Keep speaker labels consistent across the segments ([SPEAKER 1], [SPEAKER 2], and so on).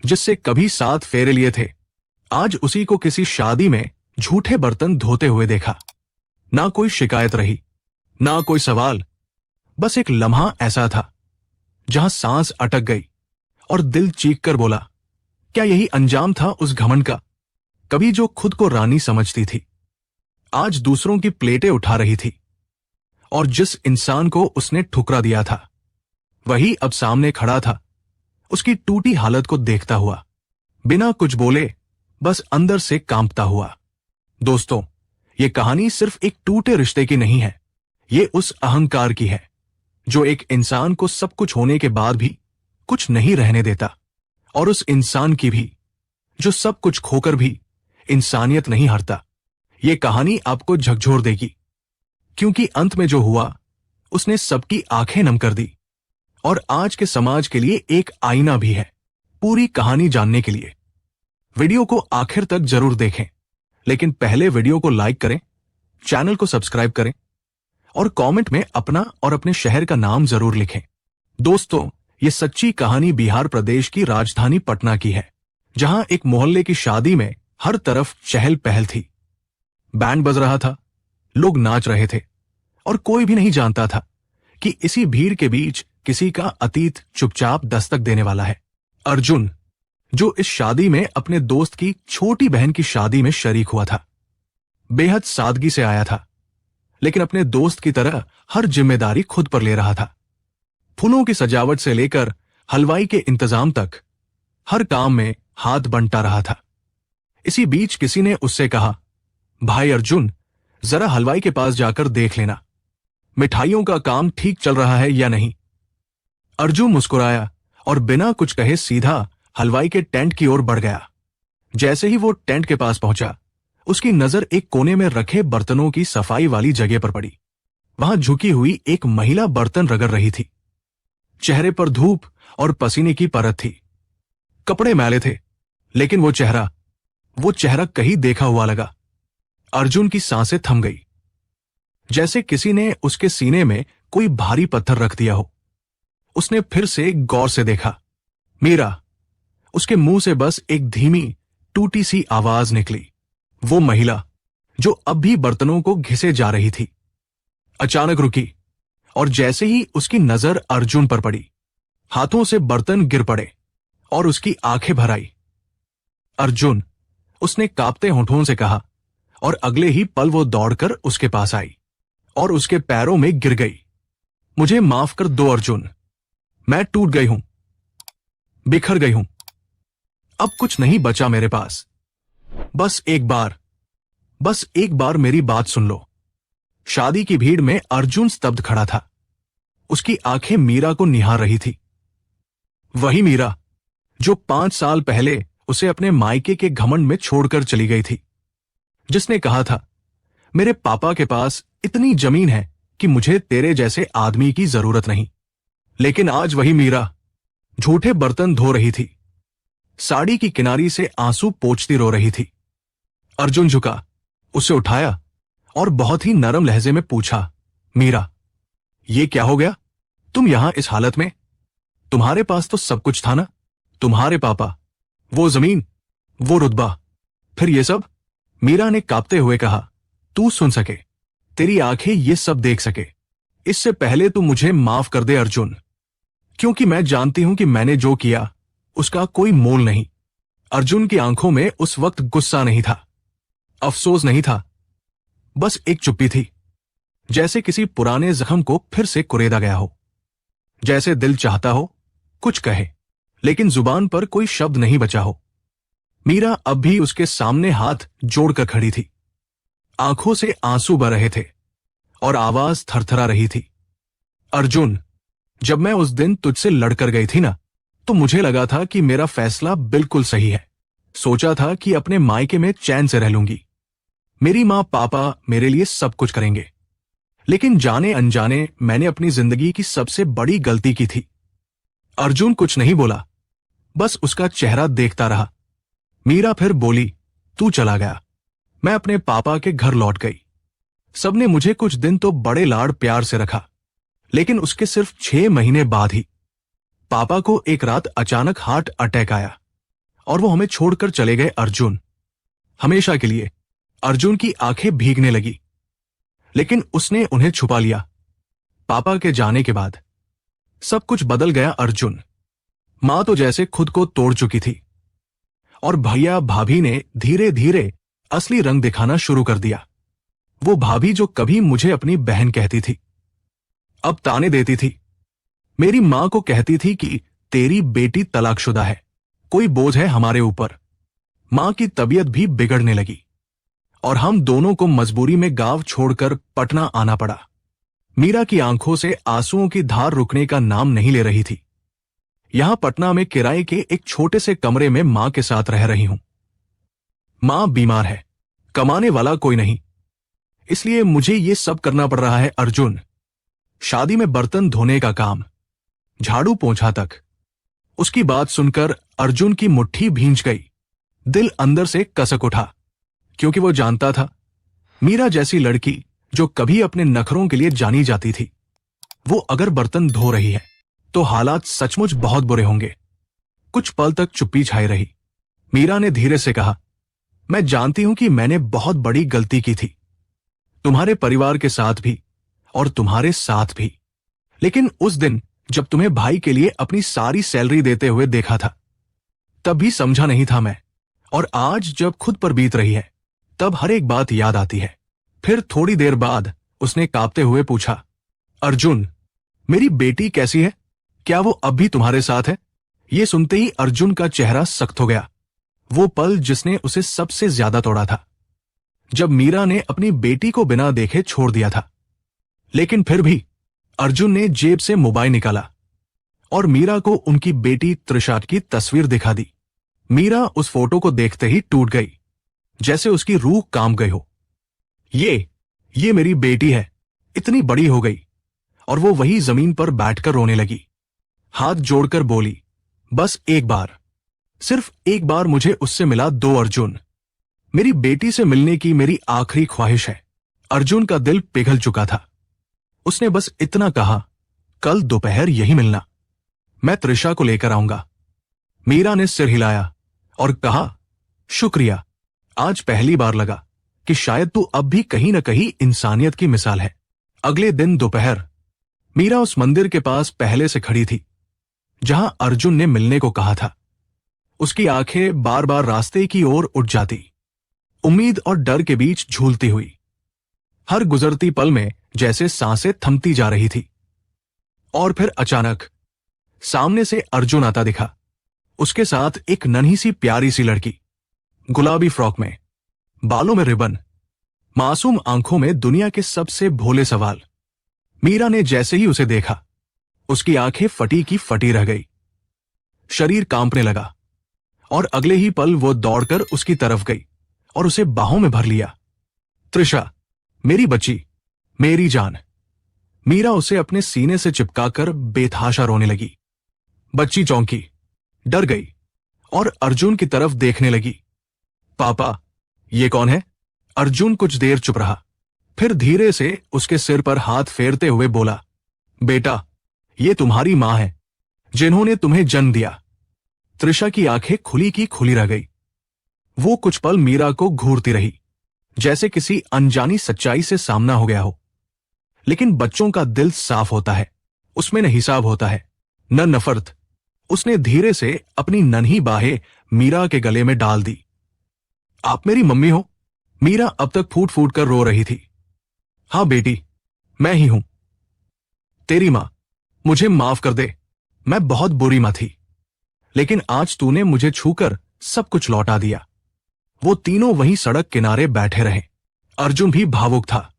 [SPEAKER 1] जिससे कभी 7 फेरे लिए थे, आज उसी को किसी शादी में झूठे बर्तन धोते हुए देखा। ना कोई शिकायत रही, ना कोई सवाल, बस एक लम्हा ऐसा था जहां सांस अटक गई और दिल चीख कर बोला, क्या यही अंजाम था उस घमंड का? कभी जो खुद को रानी समझती थी, आज दूसरों की प्लेटें उठा रही थी। और जिस इंसान को उसने ठुकरा दिया था, वही अब सामने खड़ा था, उसकी टूटी हालत को देखता हुआ, बिना कुछ बोले, बस अंदर से कांपता हुआ। दोस्तों, ये कहानी सिर्फ एक टूटे रिश्ते की नहीं है, ये उस अहंकार की है जो एक इंसान को सब कुछ होने के बाद भी कुछ नहीं रहने देता, और उस इंसान की भी जो सब कुछ खोकर भी इंसानियत नहीं हारता। ये कहानी आपको झकझोर देगी, क्योंकि अंत में जो हुआ उसने सबकी आंखें नम कर दी, और आज के समाज के लिए एक आईना भी है। पूरी कहानी जानने के लिए वीडियो को आखिर तक जरूर देखें, लेकिन पहले वीडियो को लाइक करें, चैनल को सब्सक्राइब करें और कमेंट में अपना और अपने शहर का नाम जरूर लिखें। दोस्तों, ये सच्ची कहानी बिहार प्रदेश की राजधानी पटना की है, जहां एक मोहल्ले की शादी में हर तरफ चहल पहल थी। बैंड बज रहा था, लोग नाच रहे थे, और कोई भी नहीं जानता था कि इसी भीड़ के बीच किसी का अतीत चुपचाप दस्तक देने वाला है। अर्जुन, जो इस शादी में अपने दोस्त की छोटी बहन की शादी में शरीक हुआ था, बेहद सादगी से आया था, लेकिन अपने दोस्त की तरह हर जिम्मेदारी खुद पर ले रहा था। फूलों की सजावट से लेकर हलवाई के इंतजाम तक हर काम में हाथ बंटा रहा था। इसी बीच किसी ने उससे कहा, भाई अर्जुन, जरा हलवाई के पास जाकर देख लेना, मिठाइयों का काम ठीक चल रहा है या नहीं। अर्जुन मुस्कुराया और बिना कुछ कहे सीधा हलवाई के टेंट की ओर बढ़ गया। जैसे ही वो टेंट के पास पहुंचा, उसकी नजर एक कोने में रखे बर्तनों की सफाई वाली जगह पर पड़ी। वहां झुकी हुई एक महिला बर्तन रगड़ रही थी। चेहरे पर धूप और पसीने की परत थी, कपड़े मैले थे, लेकिन वो चेहरा कहीं देखा हुआ लगा। अर्जुन की सांसें थम गई, जैसे किसी ने उसके सीने में कोई भारी पत्थर रख दिया हो। उसने फिर से गौर से देखा, मीरा। उसके मुंह से बस एक धीमी टूटी सी आवाज निकली। वो महिला जो अब भी बर्तनों को घिसे जा रही थी, अचानक रुकी, और जैसे ही उसकी नजर अर्जुन पर पड़ी, हाथों से बर्तन गिर पड़े और उसकी आंखें भर आई। अर्जुन, उसने कांपते होठों से कहा, और अगले ही पल वो दौड़कर उसके पास आई और उसके पैरों में गिर गई। मुझे माफ कर दो अर्जुन, मैं टूट गई हूं, बिखर गई हूं, अब कुछ नहीं बचा मेरे पास। बस एक बार मेरी बात सुन लो। शादी की भीड़ में अर्जुन स्तब्ध खड़ा था। उसकी आंखें मीरा को निहार रही थी, वही मीरा जो 5 साल पहले उसे अपने मायके के घमंड में छोड़कर चली गई थी, जिसने कहा था, मेरे पापा के पास इतनी जमीन है कि मुझे तेरे जैसे आदमी की जरूरत नहीं। लेकिन आज वही मीरा झूठे बर्तन धो रही थी, साड़ी की किनारी से आंसू पोंछती रो रही थी। अर्जुन झुका, उसे उठाया और बहुत ही नरम लहजे में पूछा, मीरा, ये क्या हो गया? तुम यहां इस हालत में? तुम्हारे पास तो सब कुछ था ना, तुम्हारे पापा, वो जमीन, वो रुतबा, फिर ये सब? मीरा ने कांपते हुए कहा, तू सुन सके, तेरी आंखें ये सब देख सके, इससे पहले तू मुझे माफ कर दे अर्जुन, क्योंकि मैं जानती हूं कि मैंने जो किया उसका कोई मोल नहीं। अर्जुन की आंखों में उस वक्त गुस्सा नहीं था, अफसोस नहीं था, बस एक चुप्पी थी, जैसे किसी पुराने जख्म को फिर से कुरेदा गया हो। जैसे दिल चाहता हो कुछ कहे, लेकिन जुबान पर कोई शब्द नहीं बचा हो। मीरा अब भी उसके सामने हाथ जोड़कर खड़ी थी, आंखों से आंसू बह रहे थे और आवाज थरथरा रही थी। अर्जुन, जब मैं उस दिन तुझसे लड़कर गई थी ना, तो मुझे लगा था कि मेरा फैसला बिल्कुल सही है। सोचा था कि अपने मायके में चैन से रह लूंगी, मेरी माँ पापा मेरे लिए सब कुछ करेंगे। लेकिन जाने अनजाने मैंने अपनी जिंदगी की सबसे बड़ी गलती की थी। अर्जुन कुछ नहीं बोला, बस उसका चेहरा देखता रहा। मीरा फिर बोली, तू चला गया, मैं अपने पापा के घर लौट गई। सबने मुझे कुछ दिन तो बड़े लाड़ प्यार से रखा, लेकिन उसके सिर्फ 6 महीने बाद ही पापा को एक रात अचानक हार्ट अटैक आया। और वो हमें छोड़कर चले गए अर्जुन, हमेशा के लिए। अर्जुन की आंखें भीगने लगी, लेकिन उसने उन्हें छुपा लिया। पापा के जाने के बाद सब कुछ बदल गया अर्जुन। मां तो जैसे खुद को तोड़ चुकी थी, और भैया भाभी ने धीरे धीरे असली रंग दिखाना शुरू कर दिया। वो भाभी जो कभी मुझे अपनी बहन कहती थी, अब ताने देती थी। मेरी मां को कहती थी कि तेरी बेटी तलाकशुदा है, कोई बोझ है हमारे ऊपर। मां की तबीयत भी बिगड़ने लगी और हम दोनों को मजबूरी में गांव छोड़कर पटना आना पड़ा। मीरा की आंखों से आंसुओं की धार रुकने का नाम नहीं ले रही थी। यहां पटना में किराए के एक छोटे से कमरे में मां के साथ रह रही हूं। मां बीमार है, कमाने वाला कोई नहीं, इसलिए मुझे ये सब करना पड़ रहा है। अर्जुन, शादी में बर्तन धोने का काम, झाड़ू पोंछा तक। उसकी बात सुनकर अर्जुन की मुट्ठी भींच गई। दिल अंदर से कसक उठा, क्योंकि वो जानता था मीरा जैसी लड़की जो कभी अपने नखरों के लिए जानी जाती थी, वो अगर बर्तन धो रही है तो हालात सचमुच बहुत बुरे होंगे। कुछ पल तक चुप्पी छाई रही। मीरा ने धीरे से कहा, मैं जानती हूं कि मैंने बहुत बड़ी गलती की थी, तुम्हारे परिवार के साथ भी और तुम्हारे साथ भी। लेकिन उस दिन जब तुम्हें भाई के लिए अपनी सारी सैलरी देते हुए देखा था, तब भी समझा नहीं था मैं, और आज जब खुद पर बीत रही है तब हर एक बात याद आती है। फिर थोड़ी देर बाद उसने कांपते हुए पूछा, अर्जुन, मेरी बेटी कैसी है? क्या वो अब भी तुम्हारे साथ है? ये सुनते ही अर्जुन का चेहरा सख्त हो गया। वो पल जिसने उसे सबसे ज्यादा तोड़ा था, जब मीरा ने अपनी बेटी को बिना देखे छोड़ दिया था। लेकिन फिर भी अर्जुन ने जेब से मोबाइल निकाला और मीरा को उनकी बेटी त्रिशा की तस्वीर दिखा दी। मीरा उस फोटो को देखते ही टूट गई, जैसे उसकी रूह कांप गई हो। ये मेरी बेटी है, इतनी बड़ी हो गई। और वो वही जमीन पर बैठकर रोने लगी, हाथ जोड़कर बोली, बस एक बार, सिर्फ एक बार मुझे उससे मिला दो अर्जुन। मेरी बेटी से मिलने की मेरी आखिरी ख्वाहिश है। अर्जुन का दिल पिघल चुका था। उसने बस इतना कहा, कल दोपहर यही मिलना, मैं त्रिशा को लेकर आऊंगा। मीरा ने सिर हिलाया और कहा, शुक्रिया, आज पहली बार लगा कि शायद तू अब भी कहीं न कहीं इंसानियत की मिसाल है। अगले दिन दोपहर मीरा उस मंदिर के पास पहले से खड़ी थी जहां अर्जुन ने मिलने को कहा था। उसकी आंखें बार बार रास्ते की ओर उठ जाती, उम्मीद और डर के बीच झूलती हुई। हर गुजरती पल में जैसे सांसें थमती जा रही थी। और फिर अचानक सामने से अर्जुन आता दिखा, उसके साथ एक नन्ही सी प्यारी सी लड़की, गुलाबी फ्रॉक में, बालों में रिबन, मासूम आंखों में दुनिया के सबसे भोले सवाल। मीरा ने जैसे ही उसे देखा, उसकी आंखें फटी की फटी रह गई, शरीर कांपने लगा, और अगले ही पल वो दौड़कर उसकी तरफ गई और उसे बाहों में भर लिया। त्रिशा, मेरी बच्ची, मेरी जान। मीरा उसे अपने सीने से चिपकाकर बेतहाशा रोने लगी। बच्ची चौंकी, डर गई और अर्जुन की तरफ देखने लगी। पापा, ये कौन है? अर्जुन कुछ देर चुप रहा, फिर धीरे से उसके सिर पर हाथ फेरते हुए बोला, बेटा, ये तुम्हारी मां है, जिन्होंने तुम्हें जन्म दिया। त्रिशा की आंखें खुली की खुली रह गई। वो कुछ पल मीरा को घूरती रही, जैसे किसी अनजानी सच्चाई से सामना हो गया हो। लेकिन बच्चों का दिल साफ होता है, उसमें न हिसाब होता है, न नफरत। उसने धीरे से अपनी नन्ही बाहें मीरा के गले में डाल दी। आप मेरी मम्मी हो? मीरा अब तक फूट फूट कर रो रही थी। हाँ बेटी, मैं ही हूं, तेरी मां। मुझे माफ कर दे, मैं बहुत बुरी मां थी, लेकिन आज तूने मुझे छूकर सब कुछ लौटा दिया। वो तीनों वहीं सड़क किनारे बैठे रहे। अर्जुन भी भावुक था,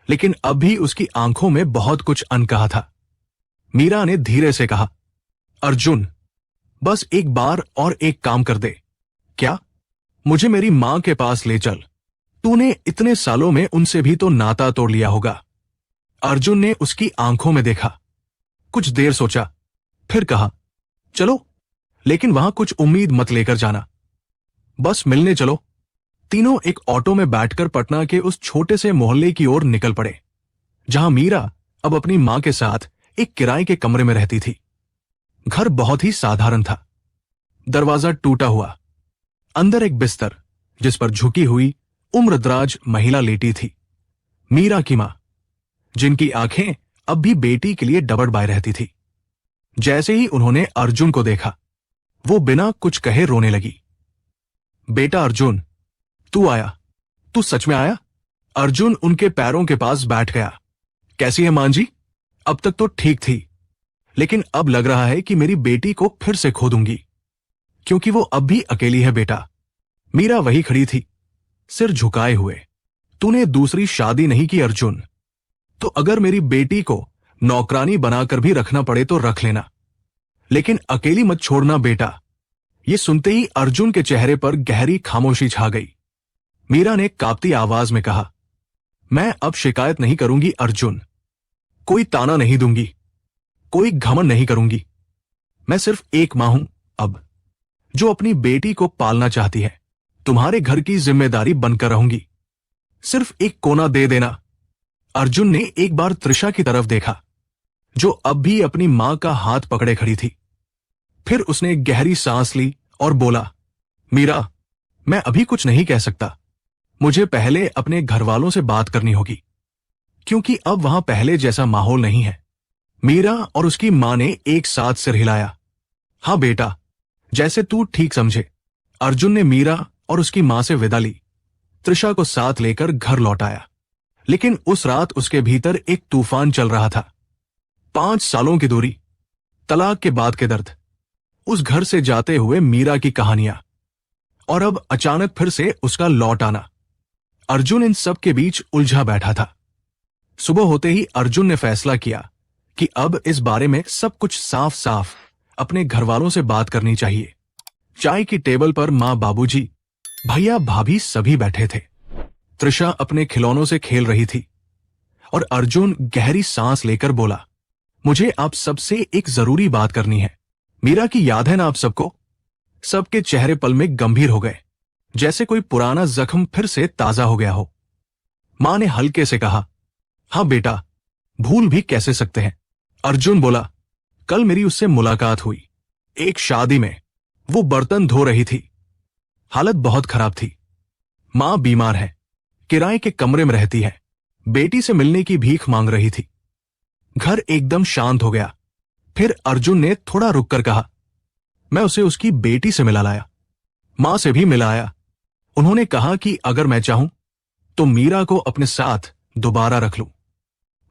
[SPEAKER 1] लेकिन अब भी उसकी आंखों में बहुत कुछ अनकहा था। मीरा ने धीरे से कहा, अर्जुन, बस एक बार और एक काम कर दे। क्या? मुझे मेरी मां के पास ले चल। तूने इतने सालों में उनसे भी तो नाता तोड़ लिया होगा। अर्जुन ने उसकी आंखों में देखा, कुछ देर सोचा, फिर कहा, चलो, लेकिन वहां कुछ उम्मीद मत लेकर जाना, बस मिलने चलो। तीनों एक ऑटो में बैठकर पटना के उस छोटे से मोहल्ले की ओर निकल पड़े, जहां मीरा अब अपनी मां के साथ एक किराए के कमरे में रहती थी। घर बहुत ही साधारण था, दरवाजा टूटा हुआ। अंदर एक बिस्तर जिस पर झुकी हुई उम्रदराज महिला लेटी थी, मीरा की मां, जिनकी आंखें अब भी बेटी के लिए डबडबाए रहती थी। जैसे ही उन्होंने अर्जुन को देखा, वो बिना कुछ कहे रोने लगी। बेटा अर्जुन, तू आया? तू सच में आया? अर्जुन उनके पैरों के पास बैठ गया। कैसी है मां जी? अब तक तो ठीक थी, लेकिन अब लग रहा है कि मेरी बेटी को फिर से खो दूंगी, क्योंकि वो अब भी अकेली है। बेटा, मीरा वही खड़ी थी, सिर झुकाए हुए। तूने दूसरी शादी नहीं की अर्जुन, तो अगर मेरी बेटी को नौकरानी बनाकर भी रखना पड़े तो रख लेना, लेकिन अकेली मत छोड़ना बेटा। ये सुनते ही अर्जुन के चेहरे पर गहरी खामोशी छा गई। मीरा ने कांपती आवाज में कहा, मैं अब शिकायत नहीं करूंगी अर्जुन, कोई ताना नहीं दूंगी, कोई घमंड नहीं करूंगी। मैं सिर्फ एक मां हूं अब, जो अपनी बेटी को पालना चाहती है। तुम्हारे घर की जिम्मेदारी बनकर रहूंगी, सिर्फ एक कोना दे देना। अर्जुन ने एक बार त्रिशा की तरफ देखा, जो अब भी अपनी मां का हाथ पकड़े खड़ी थी। फिर उसने गहरी सांस ली और बोला, मीरा, मैं अभी कुछ नहीं कह सकता। मुझे पहले अपने घर वालों से बात करनी होगी, क्योंकि अब वहां पहले जैसा माहौल नहीं है। मीरा और उसकी मां ने एक साथ सिर हिलाया। हां बेटा, जैसे तू ठीक समझे। अर्जुन ने मीरा और उसकी मां से विदा ली, त्रिशा को साथ लेकर घर लौट आया। लेकिन उस रात उसके भीतर एक तूफान चल रहा था। 5 सालों की दूरी, तलाक के बाद के दर्द, उस घर से जाते हुए मीरा की कहानियां, और अब अचानक फिर से उसका लौट आना। अर्जुन इन सब के बीच उलझा बैठा था। सुबह होते ही अर्जुन ने फैसला किया कि अब इस बारे में सब कुछ साफ साफ अपने घर वालों से बात करनी चाहिए। चाय की टेबल पर मां, बाबूजी, भैया, भाभी सभी बैठे थे। त्रिशा अपने खिलौनों से खेल रही थी और अर्जुन गहरी सांस लेकर बोला, मुझे आप सबसे एक जरूरी बात करनी है। मीरा की याद है ना आप सबको? सबके चेहरे पल में गंभीर हो गए, जैसे कोई पुराना जख्म फिर से ताजा हो गया हो। मां ने हल्के से कहा, हां बेटा, भूल भी कैसे सकते हैं। अर्जुन बोला, कल मेरी उससे मुलाकात हुई, एक शादी में। वो बर्तन धो रही थी, हालत बहुत खराब थी। मां बीमार है, किराए के कमरे में रहती है, बेटी से मिलने की भीख मांग रही थी। घर एकदम शांत हो गया। फिर अर्जुन ने थोड़ा रुककर कहा, मैं उसे उसकी बेटी से मिला लाया, मां से भी मिलाया। उन्होंने कहा कि अगर मैं चाहूं तो मीरा को अपने साथ दोबारा रख लूं।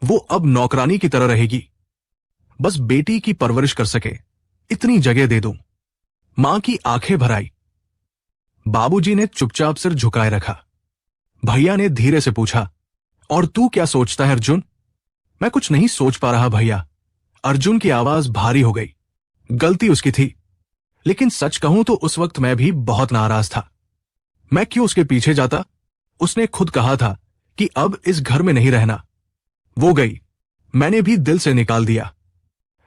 [SPEAKER 1] वो अब नौकरानी की तरह रहेगी, बस बेटी की परवरिश कर सके इतनी जगह दे दूं। मां की आंखें भर आई। बाबूजी ने चुपचाप सिर झुकाए रखा। भैया ने धीरे से पूछा, और तू क्या सोचता है अर्जुन? मैं कुछ नहीं सोच पा रहा भैया। अर्जुन की आवाज भारी हो गई। गलती उसकी थी, लेकिन सच कहूं तो उस वक्त मैं भी बहुत नाराज था। मैं क्यों उसके पीछे जाता? उसने खुद कहा था कि अब इस घर में नहीं रहना। वो गई, मैंने भी दिल से निकाल दिया।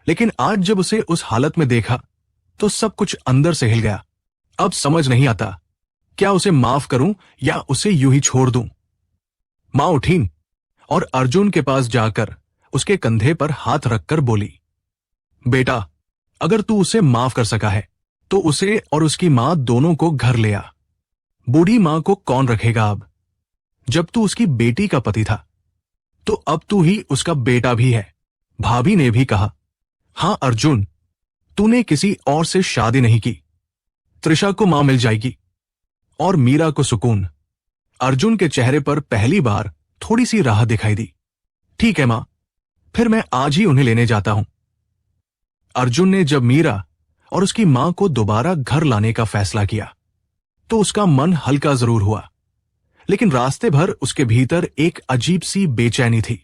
[SPEAKER 1] लेकिन आज जब उसे उस हालत में देखा तो सब कुछ अंदर से हिल गया। अब समझ नहीं आता, क्या उसे माफ करूं या उसे यूं ही छोड़ दूं। मां उठी और अर्जुन के पास जाकर उसके कंधे पर हाथ रखकर बोली, बेटा, अगर तू उसे माफ कर सका है तो उसे और उसकी मां दोनों को घर ले आ। बूढ़ी मां को कौन रखेगा अब? जब तू उसकी बेटी का पति था, तो अब तू ही उसका बेटा भी है। भाभी ने भी कहा, हां अर्जुन, तूने किसी और से शादी नहीं की। त्रिशा को मां मिल जाएगी और मीरा को सुकून। अर्जुन के चेहरे पर पहली बार थोड़ी सी राहत दिखाई दी। ठीक है मां, फिर मैं आज ही उन्हें लेने जाता हूं। अर्जुन ने जब मीरा और उसकी मां को दोबारा घर लाने का फैसला किया तो उसका मन हल्का जरूर हुआ, लेकिन रास्ते भर उसके भीतर एक अजीब सी बेचैनी थी।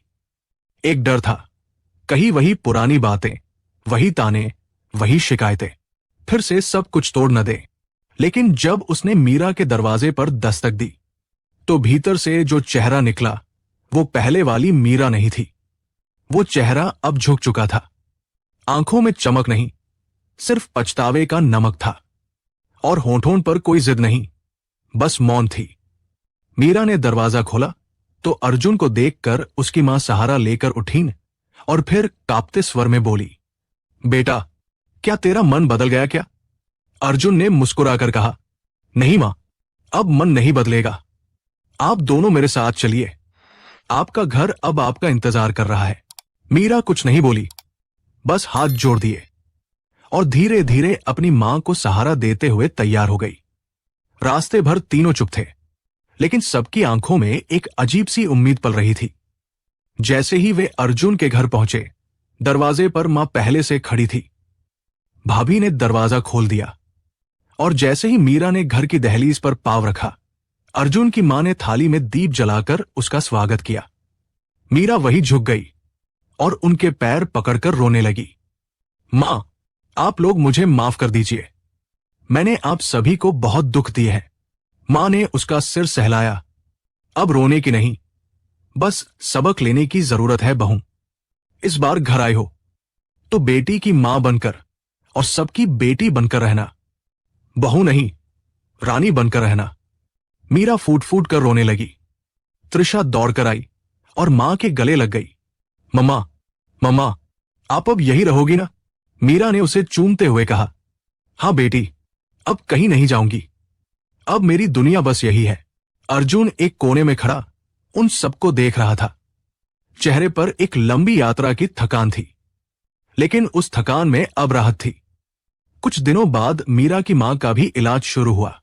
[SPEAKER 1] एक डर था, कहीं वही पुरानी बातें, वही ताने, वही शिकायतें फिर से सब कुछ तोड़ न दे। लेकिन जब उसने मीरा के दरवाजे पर दस्तक दी तो भीतर से जो चेहरा निकला वो पहले वाली मीरा नहीं थी। वो चेहरा अब झुक चुका था। आंखों में चमक नहीं, सिर्फ पछतावे का नमक था, और होठों पर कोई जिद नहीं, बस मौन थी। मीरा ने दरवाजा खोला तो अर्जुन को देखकर उसकी मां सहारा लेकर उठीं और फिर कांपते स्वर में बोली, बेटा, क्या तेरा मन बदल गया क्या? अर्जुन ने मुस्कुराकर कहा, नहीं मां, अब मन नहीं बदलेगा। आप दोनों मेरे साथ चलिए, आपका घर अब आपका इंतजार कर रहा है। मीरा कुछ नहीं बोली, बस हाथ जोड़ दिए और धीरे धीरे अपनी मां को सहारा देते हुए तैयार हो गई। रास्ते भर तीनों चुप थे, लेकिन सबकी आंखों में एक अजीब सी उम्मीद पल रही थी। जैसे ही वे अर्जुन के घर पहुंचे, दरवाजे पर मां पहले से खड़ी थी। भाभी ने दरवाजा खोल दिया और जैसे ही मीरा ने घर की दहलीज पर पांव रखा, अर्जुन की मां ने थाली में दीप जलाकर उसका स्वागत किया। मीरा वहीं झुक गई और उनके पैर पकड़कर रोने लगी। मां, आप लोग मुझे माफ कर दीजिए, मैंने आप सभी को बहुत दुख दिए हैं। मां ने उसका सिर सहलाया। अब रोने की नहीं, बस सबक लेने की जरूरत है बहू। इस बार घर आए हो तो बेटी की मां बनकर और सबकी बेटी बनकर रहना, बहू नहीं रानी बनकर रहना। मीरा फूट फूट कर रोने लगी। त्रिशा दौड़कर आई और मां के गले लग गई। मम्मा, मम्मा, आप अब यही रहोगी ना? मीरा ने उसे चूमते हुए कहा। हां बेटी, अब कहीं नहीं जाऊंगी, अब मेरी दुनिया बस यही है। अर्जुन एक कोने में खड़ा उन सबको देख रहा था। चेहरे पर एक लंबी यात्रा की थकान थी, लेकिन उस थकान में अब राहत थी। कुछ दिनों बाद मीरा की मां का भी इलाज शुरू हुआ।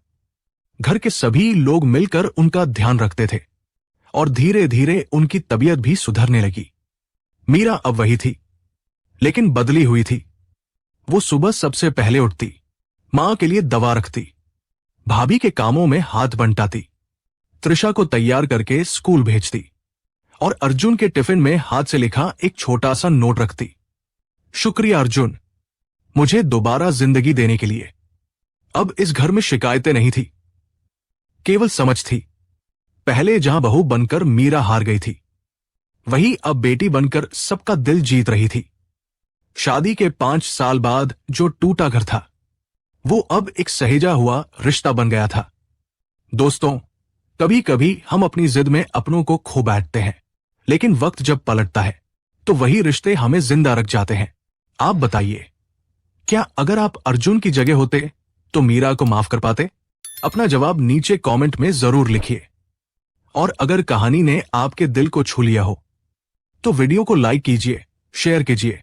[SPEAKER 1] घर के सभी लोग मिलकर उनका ध्यान रखते थे और धीरे धीरे उनकी तबीयत भी सुधरने लगी। मीरा अब वही थी, लेकिन बदली हुई थी। वो सुबह सबसे पहले उठती, मां के लिए दवा रखती, भाभी के कामों में हाथ बंटाती, त्रिशा को तैयार करके स्कूल भेजती और अर्जुन के टिफिन में हाथ से लिखा एक छोटा सा नोट रखती। शुक्रिया अर्जुन, मुझे दोबारा जिंदगी देने के लिए। अब इस घर में शिकायतें नहीं थी, केवल समझ थी। पहले जहां बहू बनकर मीरा हार गई थी, वही अब बेटी बनकर सबका दिल जीत रही थी। शादी के 5 साल बाद जो टूटा घर था, वो अब एक सहेजा हुआ रिश्ता बन गया था। दोस्तों, कभी कभी हम अपनी जिद में अपनों को खो बैठते हैं, लेकिन वक्त जब पलटता है तो वही रिश्ते हमें जिंदा रख जाते हैं। आप बताइए, क्या अगर आप अर्जुन की जगह होते तो मीरा को माफ कर पाते? अपना जवाब नीचे कमेंट में जरूर लिखिए। और अगर कहानी ने आपके दिल को छू लिया हो तो वीडियो को लाइक कीजिए, शेयर कीजिए